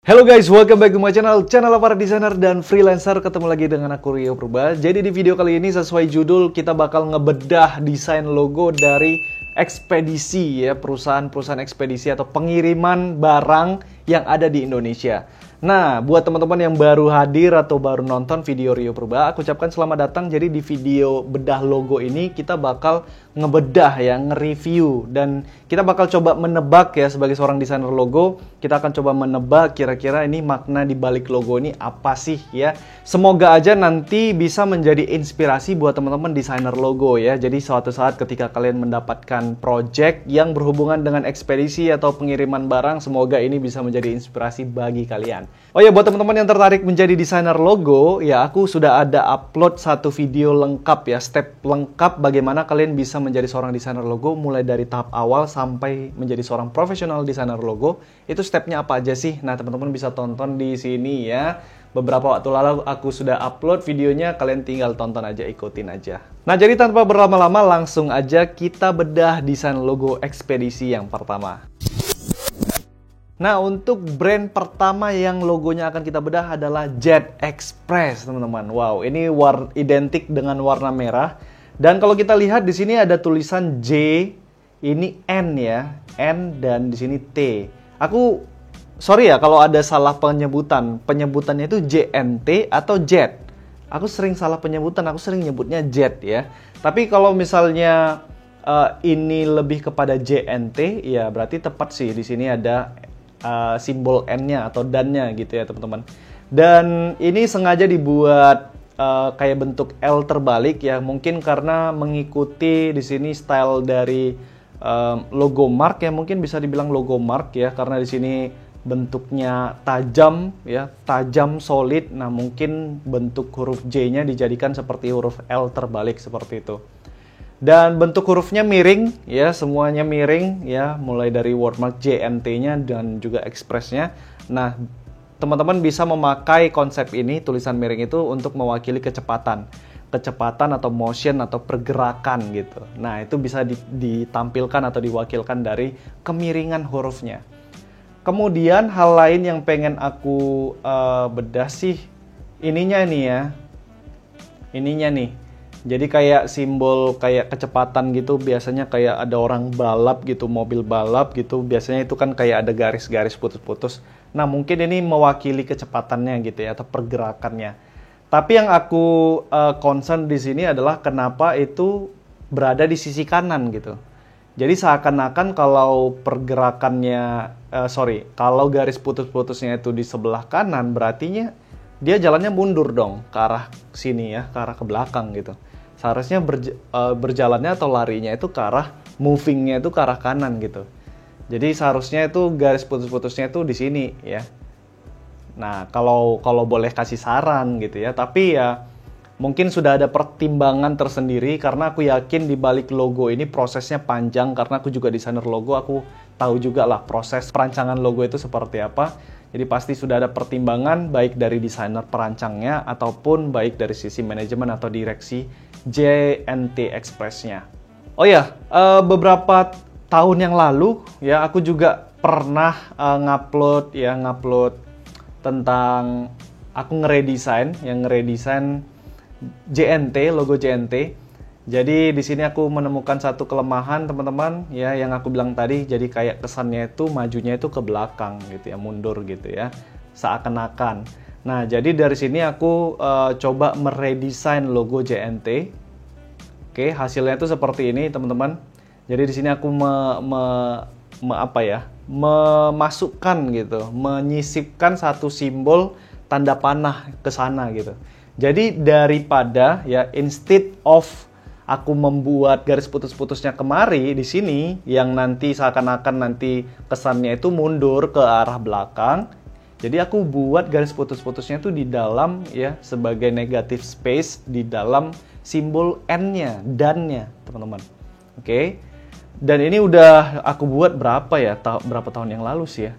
Halo guys, welcome back to my channel para desainer dan freelancer. Ketemu lagi dengan aku Rio Purba. Jadi di video kali ini sesuai judul, kita bakal ngebedah desain logo dari ekspedisi ya, perusahaan-perusahaan ekspedisi atau pengiriman barang yang ada di Indonesia. Nah, buat teman-teman yang baru hadir atau baru nonton video Rio Purba, aku ucapkan selamat datang. Jadi di video bedah logo ini kita bakal ngebedah ya, nge-review, dan kita bakal coba menebak ya, sebagai seorang desainer logo, kita akan coba menebak kira-kira ini makna di balik logo ini apa sih ya. Semoga aja nanti bisa menjadi inspirasi buat teman-teman desainer logo ya. Jadi suatu saat ketika kalian mendapatkan project yang berhubungan dengan ekspedisi atau pengiriman barang, semoga ini bisa menjadi inspirasi bagi kalian. Oh ya, buat teman-teman yang tertarik menjadi desainer logo, ya aku sudah ada upload satu video lengkap ya, step lengkap bagaimana kalian bisa menjadi seorang desainer logo mulai dari tahap awal sampai menjadi seorang profesional desainer logo. Itu stepnya apa aja sih? Nah, teman-teman bisa tonton di sini ya. Beberapa waktu lalu aku sudah upload videonya, kalian tinggal tonton aja, ikutin aja. Nah, jadi tanpa berlama-lama langsung aja kita bedah desain logo ekspedisi yang pertama. Nah, untuk brand pertama yang logonya akan kita bedah adalah Jet Express, teman-teman. Wow, ini identik dengan warna merah. Dan kalau kita lihat di sini ada tulisan J, ini N ya, N, dan di sini T. Sorry ya kalau ada salah penyebutan. Penyebutannya itu JNT atau Jet. Aku sering salah penyebutan, aku sering nyebutnya Jet ya. Tapi kalau misalnya ini lebih kepada JNT, ya berarti tepat sih. Di sini ada simbol N-nya atau dan-nya gitu ya, teman-teman. Dan ini sengaja dibuat kayak bentuk L terbalik ya, mungkin karena mengikuti di sini style dari logo mark ya, mungkin bisa dibilang logo mark ya, karena di sini bentuknya tajam ya, tajam solid. Nah, mungkin bentuk huruf J-nya dijadikan seperti huruf L terbalik seperti itu. Dan bentuk hurufnya miring ya, semuanya miring ya, mulai dari wordmark JNT-nya dan juga Express-nya. Nah, teman-teman bisa memakai konsep ini, tulisan miring itu, untuk mewakili kecepatan atau motion atau pergerakan gitu. Nah, itu bisa ditampilkan atau diwakilkan dari kemiringan hurufnya. Kemudian hal lain yang pengen aku bedah sih ininya nih ya, ininya nih. Jadi kayak simbol kayak kecepatan gitu, biasanya kayak ada orang balap gitu, mobil balap gitu, biasanya itu kan kayak ada garis-garis putus-putus. Nah, mungkin ini mewakili kecepatannya gitu ya, atau pergerakannya. Tapi yang aku concern di sini adalah kenapa itu berada di sisi kanan gitu. Jadi seakan-akan kalau pergerakannya, kalau garis putus-putusnya itu di sebelah kanan, berartinya dia jalannya mundur dong ke arah sini ya, ke arah ke belakang gitu. Seharusnya berjalannya atau larinya itu ke arah, movingnya itu ke arah kanan gitu. Jadi seharusnya itu garis putus-putusnya itu di sini ya. Nah, kalau boleh kasih saran gitu ya, tapi ya mungkin sudah ada pertimbangan tersendiri, karena aku yakin di balik logo ini prosesnya panjang, karena aku juga desainer logo, aku tahu juga lah proses perancangan logo itu seperti apa. Jadi pasti sudah ada pertimbangan baik dari desainer perancangnya ataupun baik dari sisi manajemen atau direksi JNT Express-nya. Oh ya, beberapa tahun yang lalu ya aku juga pernah ngupload tentang aku ngeredesain JNT, logo JNT. Jadi di sini aku menemukan satu kelemahan, teman-teman ya, yang aku bilang tadi. Jadi kayak kesannya itu majunya itu ke belakang gitu ya, mundur gitu ya, seakan-akan. Nah, jadi dari sini aku coba meredesain logo JNT. Oke, hasilnya itu seperti ini, teman-teman. Jadi di sini aku memasukkan gitu, menyisipkan satu simbol tanda panah ke sana gitu. Jadi daripada ya, instead of aku membuat garis putus-putusnya kemari di sini, yang nanti seakan-akan nanti kesannya itu mundur ke arah belakang. Jadi aku buat garis putus-putusnya itu di dalam ya, sebagai negative space di dalam simbol N-nya, dan-nya, teman-teman. Oke. Dan ini udah aku buat berapa tahun yang lalu sih ya.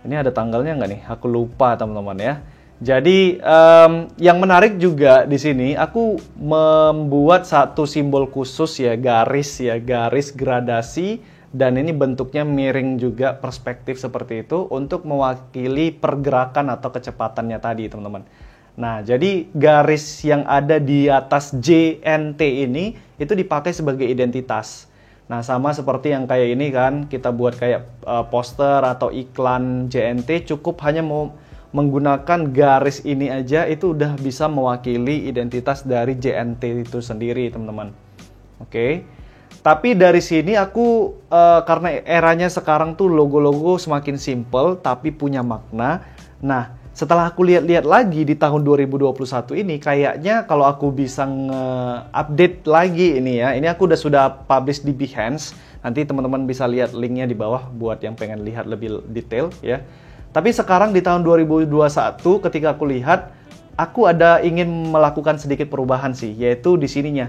Ini ada tanggalnya nggak nih? Aku lupa, teman-teman ya. Jadi yang menarik juga di sini, aku membuat satu simbol khusus ya, garis gradasi dan ini bentuknya miring juga, perspektif seperti itu untuk mewakili pergerakan atau kecepatannya tadi, teman-teman. Nah, jadi garis yang ada di atas JNT ini itu dipakai sebagai identitas. Nah, sama seperti yang kayak ini kan, kita buat kayak poster atau iklan JNT, cukup hanya mau menggunakan garis ini aja itu udah bisa mewakili identitas dari JNT itu sendiri, teman-teman. Oke. Tapi dari sini aku karena eranya sekarang tuh logo-logo semakin simple tapi punya makna. Nah, setelah aku lihat-lihat lagi di tahun 2021 ini, kayaknya kalau aku bisa nge-update lagi ini ya. Ini aku sudah publish di Behance. Nanti teman-teman bisa lihat linknya di bawah buat yang pengen lihat lebih detail ya. Tapi sekarang di tahun 2021 ketika aku lihat, aku ingin melakukan sedikit perubahan sih, yaitu di sininya.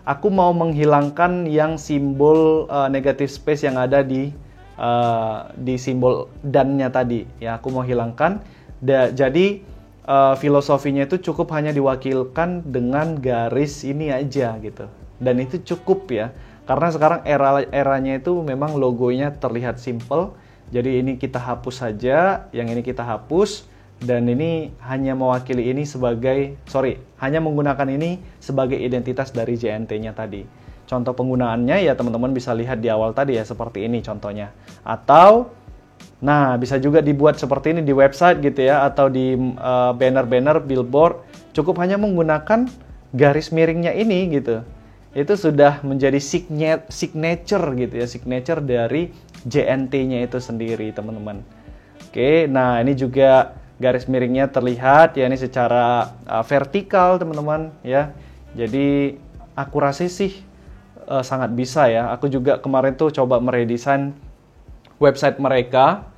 Aku mau menghilangkan yang simbol negative space yang ada di simbol dan-nya tadi. Ya, aku mau hilangkan. Jadi filosofinya itu cukup hanya diwakilkan dengan garis ini aja gitu. Dan itu cukup ya. Karena sekarang eranya itu memang logonya terlihat simple. Jadi ini kita hapus saja, yang ini kita hapus, dan ini hanya mewakili ini hanya menggunakan ini sebagai identitas dari JNT-nya tadi. Contoh penggunaannya ya teman-teman bisa lihat di awal tadi ya, seperti ini contohnya. Atau, nah bisa juga dibuat seperti ini di website gitu ya, atau di banner-banner, billboard, cukup hanya menggunakan garis miringnya ini gitu. Itu sudah menjadi signature gitu ya, signature dari JNT-nya itu sendiri, teman-teman. Oke, nah ini juga garis miringnya terlihat ya, ini secara vertikal, teman-teman ya. Jadi akurasi sih sangat bisa ya. Aku juga kemarin tuh coba meredesain website mereka.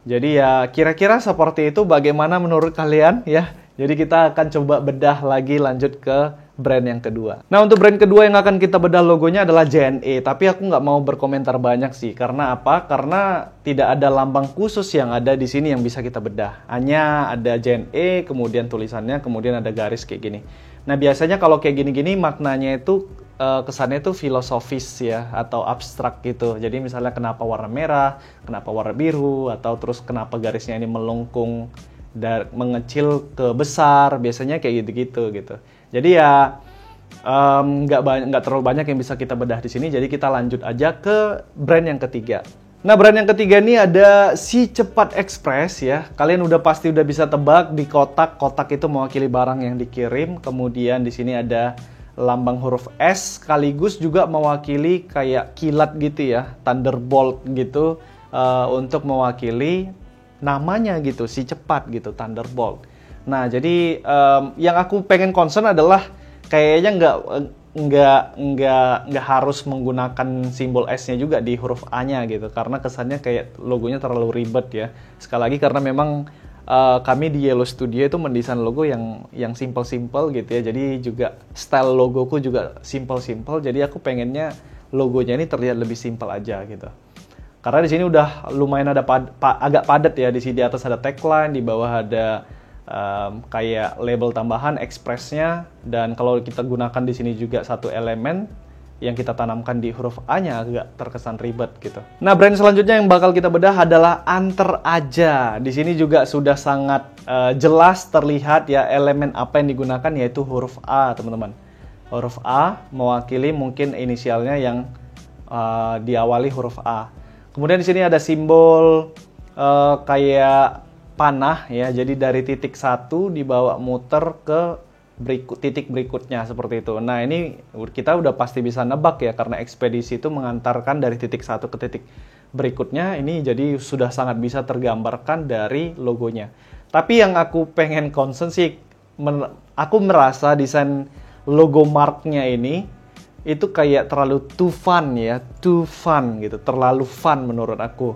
Jadi ya kira-kira seperti itu, bagaimana menurut kalian ya? Jadi kita akan coba bedah lagi, lanjut ke brand yang kedua. Nah, untuk brand kedua yang akan kita bedah logonya adalah JNE. Tapi aku nggak mau berkomentar banyak sih. Karena apa? Karena tidak ada lambang khusus yang ada di sini yang bisa kita bedah. Hanya ada JNE, kemudian tulisannya, kemudian ada garis kayak gini. Nah, biasanya kalau kayak gini-gini maknanya itu kesannya itu filosofis ya, atau abstrak gitu. Jadi misalnya kenapa warna merah, kenapa warna biru, atau terus kenapa garisnya ini melengkung dari mengecil ke besar, biasanya kayak gitu-gitu gitu. Jadi ya nggak terlalu banyak yang bisa kita bedah di sini. Jadi kita lanjut aja ke brand yang ketiga. Nah, brand yang ketiga ini ada Si Cepat Express ya. Kalian pasti udah bisa tebak di kotak. Kotak itu mewakili barang yang dikirim. Kemudian di sini ada lambang huruf S, sekaligus juga mewakili kayak kilat gitu ya, thunderbolt gitu, untuk mewakili namanya gitu, Si Cepat gitu, Thunderbolt. Nah, jadi yang aku pengen concern adalah kayaknya nggak harus menggunakan simbol S-nya juga di huruf A-nya gitu, karena kesannya kayak logonya terlalu ribet ya. Sekali lagi karena memang kami di Yellow Studio itu mendesain logo yang simple-simple gitu ya. Jadi juga style logoku juga simple-simple. Jadi aku pengennya logonya ini terlihat lebih simple aja gitu. Karena di sini udah lumayan ada agak padat ya. Di sini di atas ada tagline, di bawah ada kayak label tambahan, express-nya, dan kalau kita gunakan di sini juga satu elemen yang kita tanamkan di huruf A-nya agak terkesan ribet gitu. Nah, brand selanjutnya yang bakal kita bedah adalah Anter Aja. Di sini juga sudah sangat jelas terlihat ya elemen apa yang digunakan, yaitu huruf A, teman-teman. Huruf A mewakili mungkin inisialnya yang diawali huruf A. Kemudian di sini ada simbol kayak panah ya. Jadi dari titik 1 dibawa muter ke titik berikutnya seperti itu. Nah, ini kita udah pasti bisa nebak ya, karena ekspedisi itu mengantarkan dari titik 1 ke titik berikutnya. Ini jadi sudah sangat bisa tergambarkan dari logonya. Tapi yang aku pengen concern sih, aku merasa desain logo marknya ini itu kayak terlalu too fun ya, too fun gitu, terlalu fun menurut aku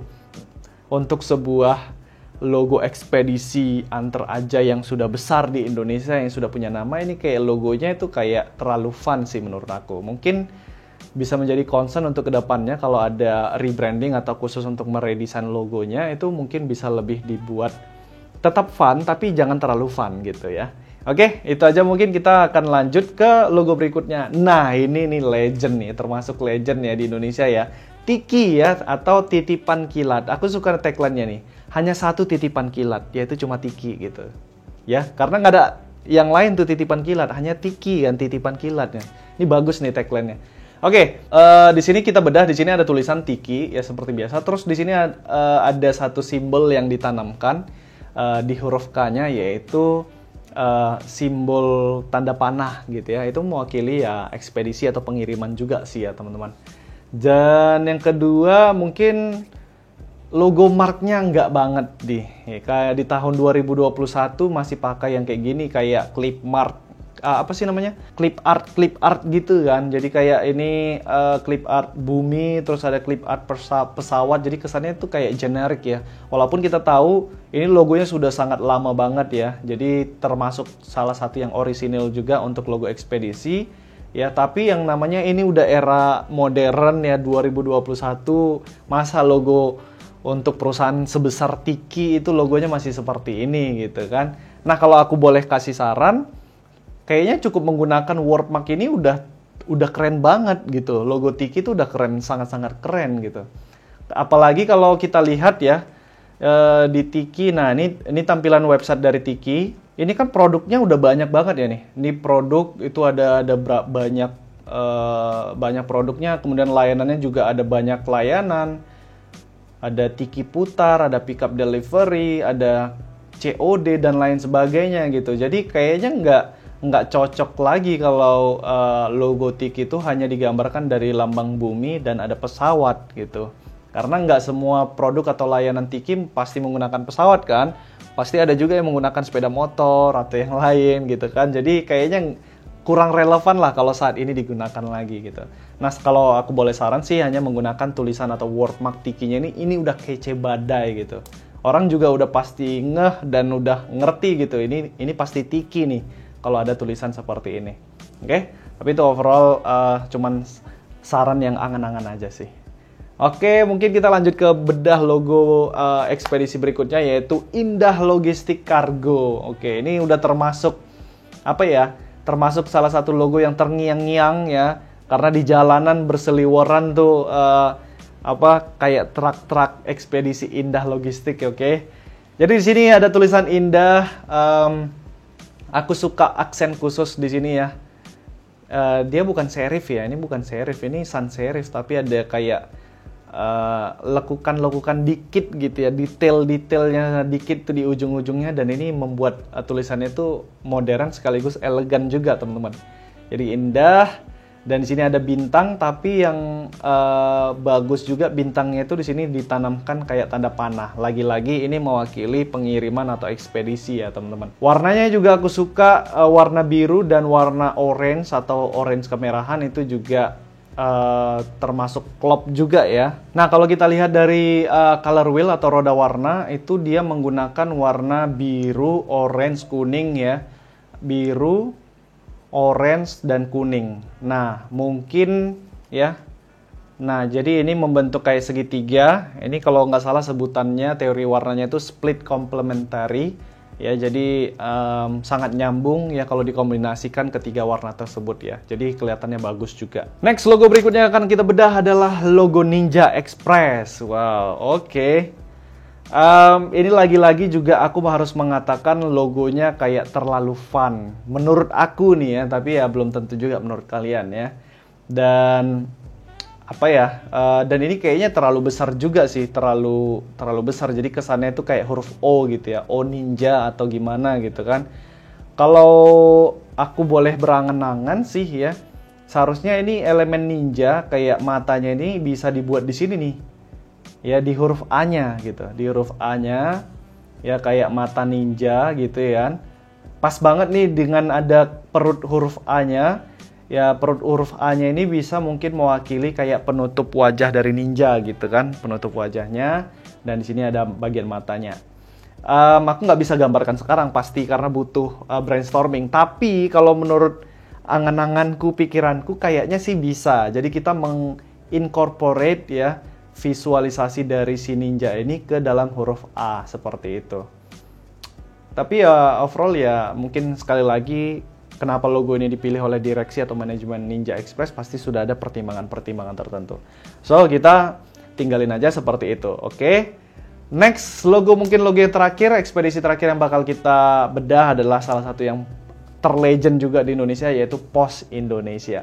untuk sebuah logo ekspedisi Anter Aja yang sudah besar di Indonesia, yang sudah punya nama. Ini kayak logonya itu kayak terlalu fun sih menurut aku. Mungkin bisa menjadi concern untuk kedepannya kalau ada rebranding atau khusus untuk meredesain logonya, itu mungkin bisa lebih dibuat tetap fun tapi jangan terlalu fun gitu ya. Oke, itu aja, mungkin kita akan lanjut ke logo berikutnya. Nah, ini nih legend nih, termasuk legend ya di Indonesia ya. Tiki ya, atau titipan kilat. Aku suka tagline-nya nih. Hanya satu titipan kilat, yaitu cuma Tiki gitu. Ya, karena nggak ada yang lain tuh titipan kilat, hanya Tiki kan titipan kilatnya. Ini bagus nih tagline-nya. Oke, di sini kita bedah. Di sini ada tulisan Tiki ya seperti biasa. Terus di sini ada satu simbol yang ditanamkan di huruf K-nya, yaitu simbol tanda panah gitu ya. Itu mewakili ya ekspedisi atau pengiriman juga sih ya teman-teman. Dan yang kedua mungkin logo marknya nggak banget nih. Ya, kayak di tahun 2021 masih pakai yang kayak gini, kayak clip mark. Apa sih namanya? Clip art gitu kan. Jadi kayak ini clip art bumi, terus ada clip art pesawat. Jadi kesannya itu kayak generik ya. Walaupun kita tahu ini logonya sudah sangat lama banget ya. Jadi termasuk salah satu yang orisinil juga untuk logo ekspedisi. Ya, tapi yang namanya ini udah era modern ya, 2021, masa logo untuk perusahaan sebesar Tiki itu logonya masih seperti ini gitu kan. Nah, kalau aku boleh kasih saran, kayaknya cukup menggunakan wordmark ini udah keren banget gitu. Logo Tiki itu udah keren, sangat-sangat keren gitu. Apalagi kalau kita lihat ya di Tiki. Nah, ini tampilan website dari Tiki. Ini kan produknya udah banyak banget ya nih. Ini produk itu ada banyak produknya, kemudian layanannya juga ada banyak layanan. Ada Tiki putar, ada pickup delivery, ada COD dan lain sebagainya gitu. Jadi kayaknya nggak cocok lagi kalau logo Tiki itu hanya digambarkan dari lambang bumi dan ada pesawat gitu. Karena nggak semua produk atau layanan Tiki pasti menggunakan pesawat kan. Pasti ada juga yang menggunakan sepeda motor atau yang lain gitu kan. Jadi kayaknya kurang relevan lah kalau saat ini digunakan lagi gitu. Nah, kalau aku boleh saran sih hanya menggunakan tulisan atau wordmark Tiki-nya ini udah kece badai gitu. Orang juga udah pasti ngeh dan udah ngerti gitu. Ini pasti Tiki nih kalau ada tulisan seperti ini. Oke? Tapi itu overall cuman saran yang angan-angan aja sih. Oke, mungkin kita lanjut ke bedah logo ekspedisi berikutnya, yaitu Indah Logistik Cargo. Oke, ini udah termasuk apa ya? Termasuk salah satu logo yang terngiang-ngiang ya, karena di jalanan berseliweran tuh kayak truk-truk ekspedisi Indah Logistik, oke. Jadi di sini ada tulisan Indah. Aku suka aksen khusus di sini ya. Dia bukan serif ya, ini bukan serif, ini sans serif, tapi ada kayak lekukan-lekukan dikit gitu ya, detail-detailnya dikit tuh di ujung-ujungnya, dan ini membuat tulisannya itu modern sekaligus elegan juga teman-teman. Jadi indah, dan di sini ada bintang, tapi yang bagus juga bintangnya itu di sini ditanamkan kayak tanda panah. Lagi-lagi ini mewakili pengiriman atau ekspedisi ya teman-teman. Warnanya juga aku suka, warna biru dan warna orange atau orange kemerahan itu juga termasuk klop juga ya. Nah, kalau kita lihat dari color wheel atau roda warna, itu dia menggunakan warna biru, orange, kuning ya. Biru, orange, dan kuning. Nah, mungkin ya. Nah, jadi ini membentuk kayak segitiga. Ini kalau nggak salah sebutannya, teori warnanya itu split complementary. Ya, jadi sangat nyambung ya kalau dikombinasikan ketiga warna tersebut ya. Jadi kelihatannya bagus juga. Next, logo berikutnya akan kita bedah adalah logo Ninja Express. Wow, oke. Ini lagi-lagi juga aku harus mengatakan logonya kayak terlalu fun. Menurut aku nih ya, tapi ya belum tentu juga menurut kalian ya. Dan dan ini kayaknya terlalu besar juga sih, terlalu besar, jadi kesannya itu kayak huruf O gitu ya, O ninja atau gimana gitu kan. Kalau aku boleh berangan-angan sih ya, seharusnya ini elemen ninja kayak matanya ini bisa dibuat di sini nih ya, di huruf A-nya gitu, di huruf A-nya ya kayak mata ninja gitu ya. Pas banget nih dengan ada perut huruf A-nya. Ya, perut huruf A-nya ini bisa mungkin mewakili kayak penutup wajah dari ninja gitu kan, penutup wajahnya, dan di sini ada bagian matanya. Aku nggak bisa gambarkan sekarang pasti karena butuh brainstorming. Tapi kalau menurut angan-anganku, pikiranku kayaknya sih bisa. Jadi kita mengincorporate ya visualisasi dari si ninja ini ke dalam huruf A seperti itu. Tapi ya overall ya mungkin sekali lagi kenapa logo ini dipilih oleh direksi atau manajemen Ninja Express, pasti sudah ada pertimbangan-pertimbangan tertentu. So, kita tinggalin aja seperti itu, oke? Next, logo mungkin logo yang terakhir, ekspedisi terakhir yang bakal kita bedah adalah salah satu yang terlegend juga di Indonesia, yaitu Pos Indonesia.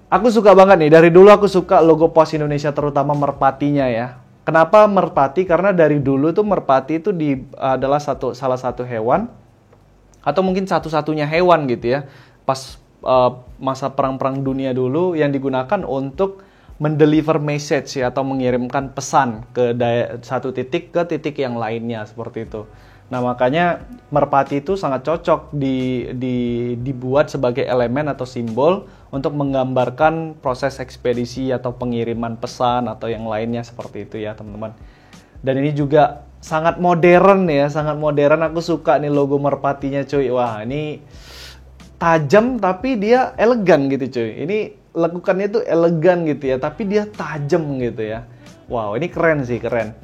Aku suka banget nih, dari dulu aku suka logo Pos Indonesia, terutama merpatinya ya. Kenapa merpati? Karena dari dulu tuh merpati itu adalah salah satu hewan, atau mungkin satu-satunya hewan gitu ya, pas masa perang-perang dunia dulu yang digunakan untuk mendeliver message ya, atau mengirimkan pesan ke satu titik ke titik yang lainnya, seperti itu. Nah, makanya merpati itu sangat cocok dibuat sebagai elemen atau simbol untuk menggambarkan proses ekspedisi atau pengiriman pesan atau yang lainnya, seperti itu ya teman-teman. Dan ini juga sangat modern ya, sangat modern. Aku suka nih logo merpatinya cuy. Wah, ini tajam tapi dia elegan gitu cuy. Ini lekukannya tuh elegan gitu ya, tapi dia tajam gitu ya. Wow, ini keren sih, keren.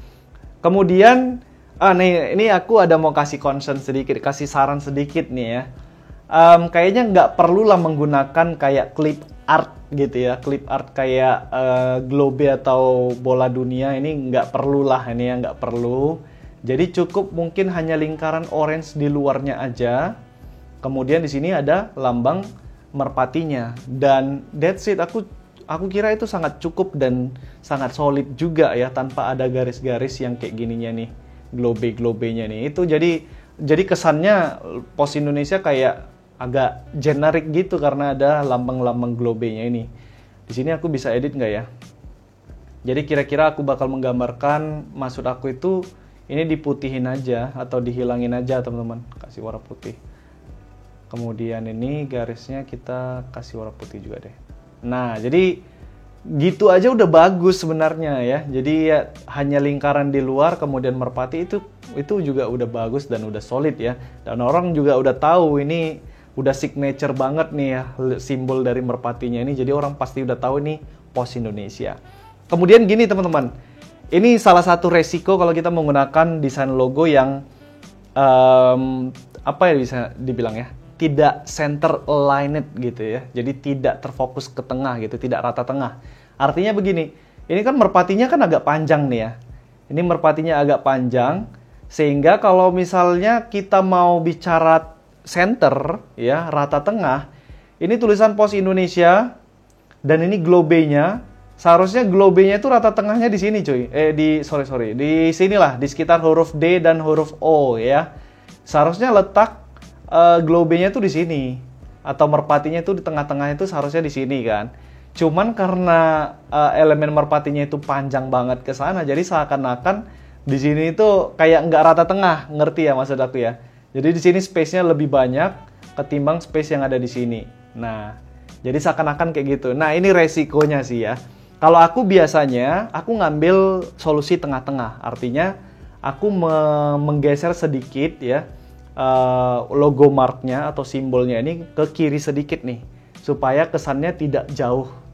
Kemudian, ini aku ada mau kasih concern sedikit, kasih saran sedikit nih ya. Kayaknya nggak perlu lah menggunakan kayak clip art gitu ya, clip art kayak globe atau bola dunia, ini nggak perlu lah, ini ya nggak perlu. Jadi cukup mungkin hanya lingkaran orange di luarnya aja. Kemudian di sini ada lambang merpatinya, dan that's it. Aku kira itu sangat cukup dan sangat solid juga ya, tanpa ada garis-garis yang kayak gininya nih, globe-globenya nih. Itu jadi kesannya Pos Indonesia kayak agak generik gitu karena ada lambang-lambang globenya ini. Di sini aku bisa edit nggak ya? Jadi kira-kira aku bakal menggambarkan, maksud aku itu ini diputihin aja atau dihilangin aja teman-teman, kasih warna putih. Kemudian ini garisnya kita kasih warna putih juga deh. Nah, jadi gitu aja udah bagus sebenarnya ya. Jadi ya hanya lingkaran di luar, kemudian merpati itu juga udah bagus dan udah solid ya. Dan orang juga udah tahu ini udah signature banget nih ya, simbol dari merpatinya ini. Jadi orang pasti udah tahu nih Pos Indonesia. Kemudian gini teman-teman, ini salah satu resiko kalau kita menggunakan desain logo yang apa ya bisa dibilang ya, tidak center aligned gitu ya. Jadi tidak terfokus ke tengah gitu, tidak rata tengah. Artinya begini, ini kan merpatinya kan agak panjang nih ya. Ini merpatinya agak panjang, sehingga kalau misalnya kita mau bicara center ya, rata tengah, ini tulisan Pos Indonesia dan ini globenya, seharusnya globenya itu rata tengahnya di sini cuy. Di sinilah, di sekitar huruf D dan huruf O ya. Seharusnya letak globenya itu di sini, atau merpatinya itu di tengah-tengah, itu seharusnya di sini kan. Cuman karena elemen merpatinya itu panjang banget ke sana, jadi seakan-akan di sini itu kayak nggak rata tengah, ngerti ya maksud aku ya. Jadi di sini space-nya lebih banyak ketimbang space yang ada di sini. Nah, jadi seakan-akan kayak gitu. Nah, ini resikonya sih ya. Kalau aku biasanya, aku ngambil solusi tengah-tengah. Artinya, aku menggeser sedikit ya, logo marknya atau simbolnya ini ke kiri sedikit nih. Supaya kesannya tidak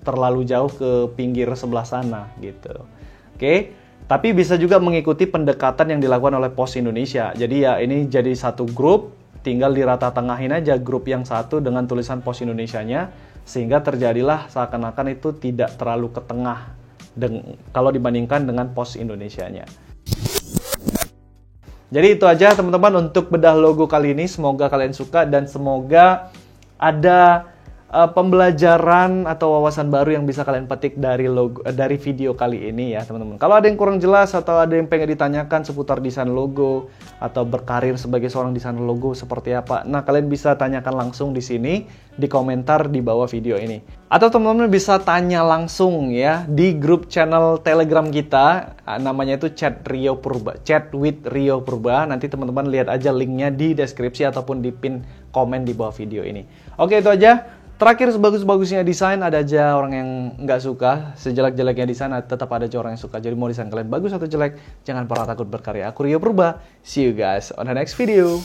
terlalu jauh ke pinggir sebelah sana gitu. Oke. Tapi bisa juga mengikuti pendekatan yang dilakukan oleh Pos Indonesia. Jadi ya ini jadi satu grup, tinggal dirata tengahin aja grup yang satu dengan tulisan Pos Indonesianya, sehingga terjadilah seakan-akan itu tidak terlalu ke tengah kalau dibandingkan dengan Pos Indonesianya. Jadi itu aja teman-teman untuk bedah logo kali ini. Semoga kalian suka dan semoga ada pembelajaran atau wawasan baru yang bisa kalian petik dari video kali ini ya teman-teman. Kalau ada yang kurang jelas atau ada yang pengen ditanyakan seputar desain logo atau berkarir sebagai seorang desainer logo seperti apa, nah kalian bisa tanyakan langsung di sini di komentar di bawah video ini. Atau teman-teman bisa tanya langsung ya di grup channel Telegram kita, namanya itu Chat with Rio Purba. Nanti teman-teman lihat aja linknya di deskripsi ataupun di pin komen di bawah video ini. Oke, itu aja. Terakhir, sebagus-bagusnya desain, ada aja orang yang nggak suka. Sejelek-jeleknya desain, tetap ada aja orang yang suka. Jadi mau desain kalian bagus atau jelek, jangan pernah takut berkarya. Aku Rio Purba. See you guys on the next video.